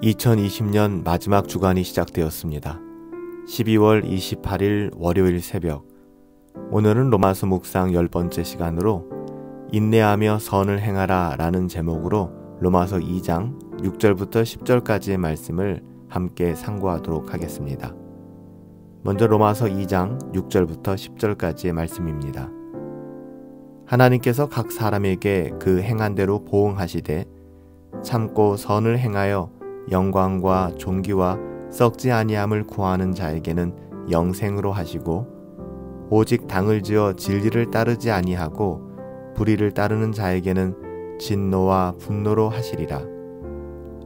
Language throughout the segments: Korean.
2020년 마지막 주간이 시작되었습니다. 12월 28일 월요일 새벽, 오늘은 로마서 묵상 10번째 시간으로 인내하며 선을 행하라 라는 제목으로 로마서 2장 6절부터 10절까지의 말씀을 함께 상고하도록 하겠습니다. 먼저 로마서 2장 6절부터 10절까지의 말씀입니다. 하나님께서 각 사람에게 그 행한 대로 보응하시되 참고 선을 행하여 영광과 존귀와 썩지 아니함을 구하는 자에게는 영생으로 하시고, 오직 당을 지어 진리를 따르지 아니하고 불의를 따르는 자에게는 진노와 분노로 하시리라.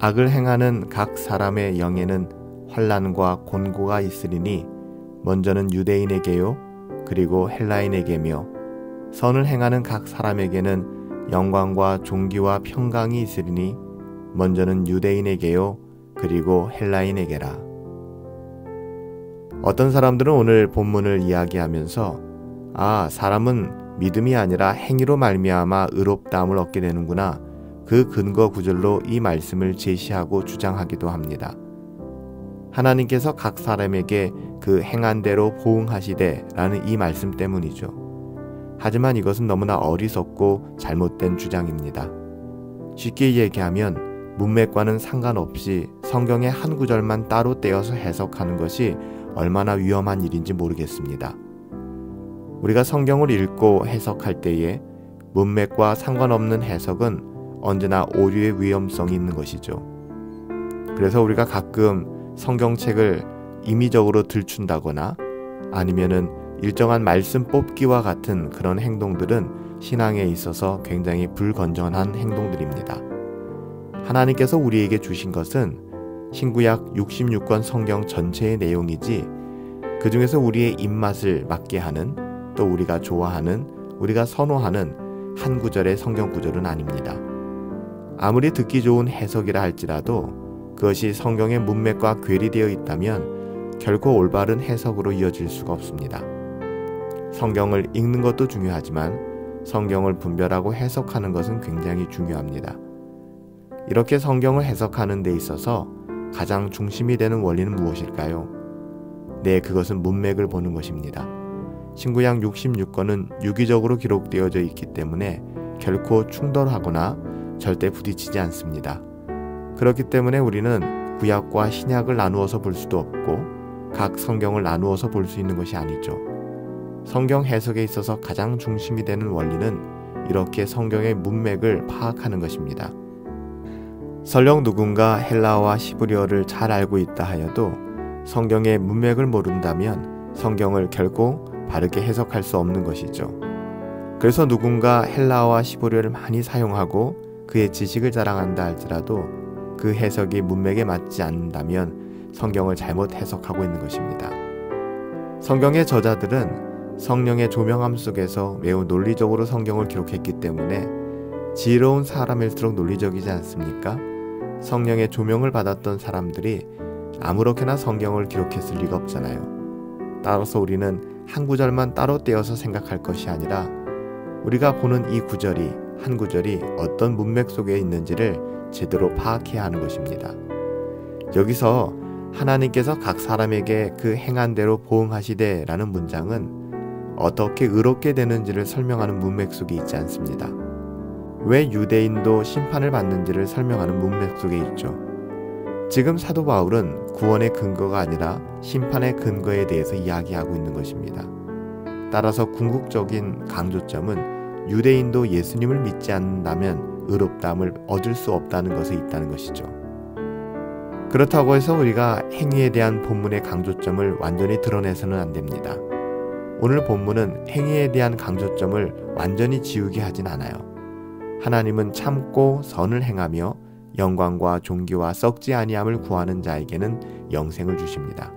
악을 행하는 각 사람의 영에는 환난과 곤고가 있으리니 먼저는 유대인에게요 그리고 헬라인에게며, 선을 행하는 각 사람에게는 영광과 존귀와 평강이 있으리니 먼저는 유대인에게요 그리고 헬라인에게라. 어떤 사람들은 오늘 본문을 이야기하면서 사람은 믿음이 아니라 행위로 말미암아 의롭다함을 얻게 되는구나, 그 근거 구절로 이 말씀을 제시하고 주장하기도 합니다. 하나님께서 각 사람에게 그 행한 대로 보응하시되 라는 이 말씀 때문이죠. 하지만 이것은 너무나 어리석고 잘못된 주장입니다. 쉽게 얘기하면 문맥과는 상관없이 성경의 한 구절만 따로 떼어서 해석하는 것이 얼마나 위험한 일인지 모르겠습니다. 우리가 성경을 읽고 해석할 때에 문맥과 상관없는 해석은 언제나 오류의 위험성이 있는 것이죠. 그래서 우리가 가끔 성경책을 임의적으로 들춘다거나 아니면은 일정한 말씀 뽑기와 같은 그런 행동들은 신앙에 있어서 굉장히 불건전한 행동들입니다. 하나님께서 우리에게 주신 것은 신구약 66권 성경 전체의 내용이지, 그 중에서 우리의 입맛을 맞게 하는, 또 우리가 좋아하는, 우리가 선호하는 한 구절의 성경 구절은 아닙니다. 아무리 듣기 좋은 해석이라 할지라도 그것이 성경의 문맥과 괴리되어 있다면 결코 올바른 해석으로 이어질 수가 없습니다. 성경을 읽는 것도 중요하지만 성경을 분별하고 해석하는 것은 굉장히 중요합니다. 이렇게 성경을 해석하는 데 있어서 가장 중심이 되는 원리는 무엇일까요? 그것은 문맥을 보는 것입니다. 신구약 66권은 유기적으로 기록되어져 있기 때문에 결코 충돌하거나 절대 부딪히지 않습니다. 그렇기 때문에 우리는 구약과 신약을 나누어서 볼 수도 없고 각 성경을 나누어서 볼 수 있는 것이 아니죠. 성경 해석에 있어서 가장 중심이 되는 원리는 이렇게 성경의 문맥을 파악하는 것입니다. 설령 누군가 헬라어와 히브리어를 잘 알고 있다 하여도 성경의 문맥을 모른다면 성경을 결코 바르게 해석할 수 없는 것이죠. 그래서 누군가 헬라어와 히브리어를 많이 사용하고 그의 지식을 자랑한다 할지라도 그 해석이 문맥에 맞지 않는다면 성경을 잘못 해석하고 있는 것입니다. 성경의 저자들은 성령의 조명함 속에서 매우 논리적으로 성경을 기록했기 때문에 지혜로운 사람일수록 논리적이지 않습니까? 성령의 조명을 받았던 사람들이 아무렇게나 성경을 기록했을 리가 없잖아요. 따라서 우리는 한 구절만 따로 떼어서 생각할 것이 아니라 우리가 보는 이 구절이, 한 구절이 어떤 문맥 속에 있는지를 제대로 파악해야 하는 것입니다. 여기서 하나님께서 각 사람에게 그 행한 대로 보응하시되 라는 문장은 어떻게 의롭게 되는지를 설명하는 문맥 속에 있지 않습니다. 왜 유대인도 심판을 받는지를 설명하는 문맥 속에 있죠. 지금 사도 바울은 구원의 근거가 아니라 심판의 근거에 대해서 이야기하고 있는 것입니다. 따라서 궁극적인 강조점은 유대인도 예수님을 믿지 않는다면 의롭다함을 얻을 수 없다는 것에 있다는 것이죠. 그렇다고 해서 우리가 행위에 대한 본문의 강조점을 완전히 드러내서는 안 됩니다. 오늘 본문은 행위에 대한 강조점을 완전히 지우게 하진 않아요. 하나님은 참고 선을 행하며 영광과 존귀와 썩지 아니함을 구하는 자에게는 영생을 주십니다.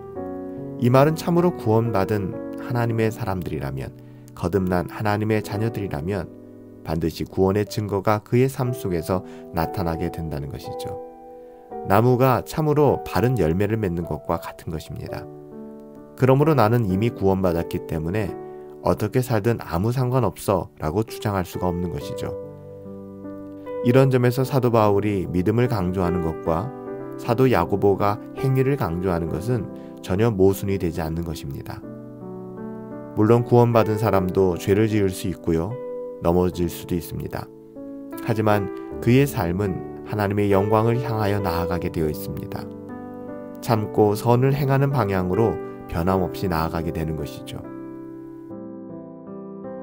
이 말은 참으로 구원받은 하나님의 사람들이라면, 거듭난 하나님의 자녀들이라면 반드시 구원의 증거가 그의 삶 속에서 나타나게 된다는 것이죠. 나무가 참으로 바른 열매를 맺는 것과 같은 것입니다. 그러므로 나는 이미 구원받았기 때문에 어떻게 살든 아무 상관없어 라고 주장할 수가 없는 것이죠. 이런 점에서 사도 바울이 믿음을 강조하는 것과 사도 야고보가 행위를 강조하는 것은 전혀 모순이 되지 않는 것입니다. 물론 구원받은 사람도 죄를 지을 수 있고요. 넘어질 수도 있습니다. 하지만 그의 삶은 하나님의 영광을 향하여 나아가게 되어 있습니다. 참고 선을 행하는 방향으로 변함없이 나아가게 되는 것이죠.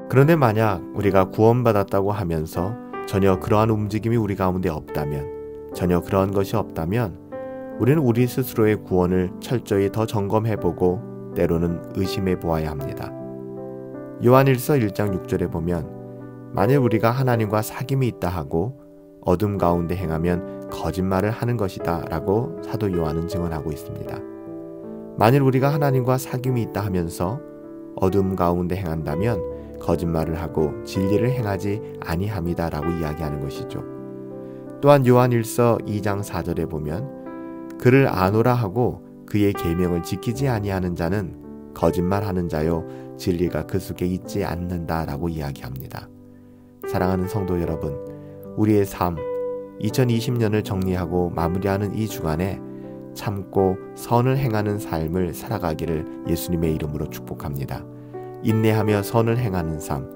그런데 만약 우리가 구원받았다고 하면서 전혀 그러한 움직임이 우리 가운데 없다면, 전혀 그러한 것이 없다면 우리는 우리 스스로의 구원을 철저히 더 점검해보고 때로는 의심해 보아야 합니다. 요한일서 1장 6절에 보면 만일 우리가 하나님과 사귐이 있다 하고 어둠 가운데 행하면 거짓말을 하는 것이다 라고 사도 요한은 증언하고 있습니다. 만일 우리가 하나님과 사귐이 있다 하면서 어둠 가운데 행한다면 거짓말을 하고 진리를 행하지 아니함이다 라고 이야기하는 것이죠. 또한 요한일서 2장 4절에 보면 그를 아노라 하고 그의 계명을 지키지 아니하는 자는 거짓말하는 자요 진리가 그 속에 있지 않는다 라고 이야기합니다. 사랑하는 성도 여러분, 우리의 삶 2020년을 정리하고 마무리하는 이 주간에 참고 선을 행하는 삶을 살아가기를 예수님의 이름으로 축복합니다. 인내하며 선을 행하는 삶,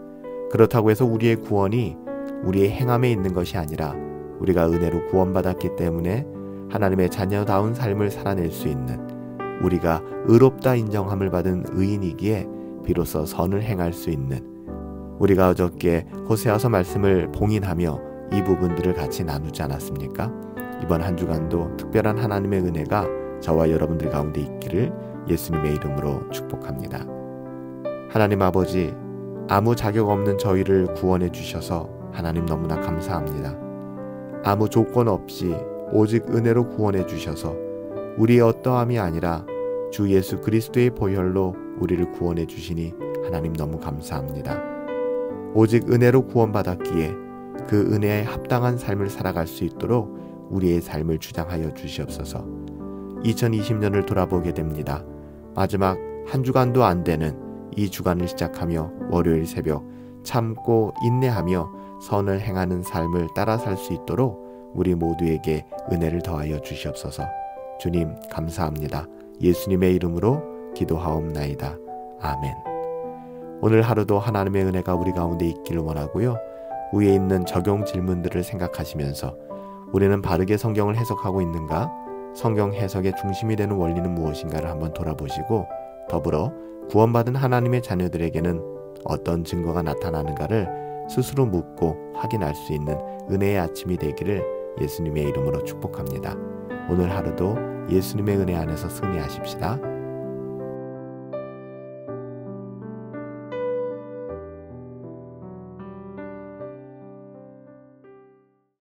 그렇다고 해서 우리의 구원이 우리의 행함에 있는 것이 아니라 우리가 은혜로 구원받았기 때문에 하나님의 자녀다운 삶을 살아낼 수 있는, 우리가 의롭다 인정함을 받은 의인이기에 비로소 선을 행할 수 있는, 우리가 어저께 호세아서 말씀을 봉인하며 이 부분들을 같이 나누지 않았습니까? 이번 한 주간도 특별한 하나님의 은혜가 저와 여러분들 가운데 있기를 예수님의 이름으로 축복합니다. 하나님 아버지, 아무 자격 없는 저희를 구원해 주셔서 하나님 너무나 감사합니다. 아무 조건 없이 오직 은혜로 구원해 주셔서 우리의 어떠함이 아니라 주 예수 그리스도의 보혈로 우리를 구원해 주시니 하나님 너무 감사합니다. 오직 은혜로 구원받았기에 그 은혜에 합당한 삶을 살아갈 수 있도록 우리의 삶을 주장하여 주시옵소서. 2020년을 돌아보게 됩니다. 마지막 한 주간도 안 되는 이 주간을 시작하며 월요일 새벽 참고 인내하며 선을 행하는 삶을 따라 살 수 있도록 우리 모두에게 은혜를 더하여 주시옵소서. 주님 감사합니다. 예수님의 이름으로 기도하옵나이다. 아멘. 오늘 하루도 하나님의 은혜가 우리 가운데 있기를 원하고요. 위에 있는 적용 질문들을 생각하시면서 우리는 바르게 성경을 해석하고 있는가? 성경 해석의 중심이 되는 원리는 무엇인가를 한번 돌아보시고 더불어 구원받은 하나님의 자녀들에게는 어떤 증거가 나타나는가를 스스로 묻고 확인할 수 있는 은혜의 아침이 되기를 예수님의 이름으로 축복합니다. 오늘 하루도 예수님의 은혜 안에서 승리하십시다.